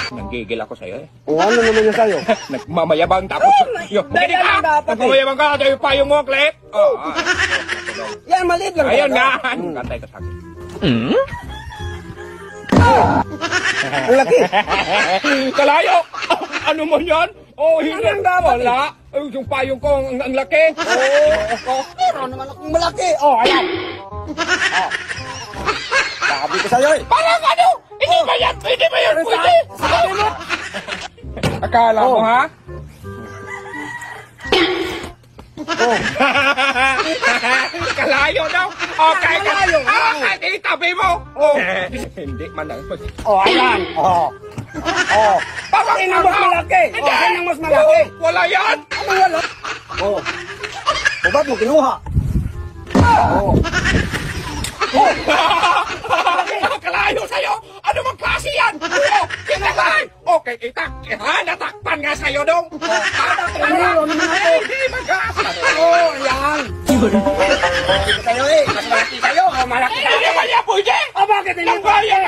Nanggigil ako sa'yo eh. O ano naman yan sa'yo? Nagmamayabang tapos... Makinig ka! Nagmamayabang ka! Ito yung payong mo, Clip! Yan, maliit lang. Ayun nga! Kantay ka sa akin. Ang laki. Kalayo! Ano mo yan? Oh, hindi. Wala. Ay, yung payong ko, ang laki. Oo. Meron naman akong malaki. Oh, ayan. Oh. Sabi ko sa'yo eh. Parang ano? Hindi ba yan? Hindi ba yan? Pwede! Sabi mo. Akala mo, ha? Oh. Kalayo daw. Okay, kalayo. Itabi mo. Oh. Hindi man lang. Oh, ayan. Oh. Oh. Parang Sino mas malaki? Oh, sino mas malaki? Wala yan. Ano wala? Oh. O ba't mo kinuha? Oh. Oh. Kalayo sa'yo. Ano bang klase yan? Oh, kinakay. Okay, itak. Natakpan nga sa'yo dong. Ano naman ako? Hindi mag-asa. Oh, ayan. Sabi ko sa'yo eh. Mas malaki sa'yo. Oh, malaki sa'yo. Hindi ba yan pwede? Oh, bakit hindi? Nagbayan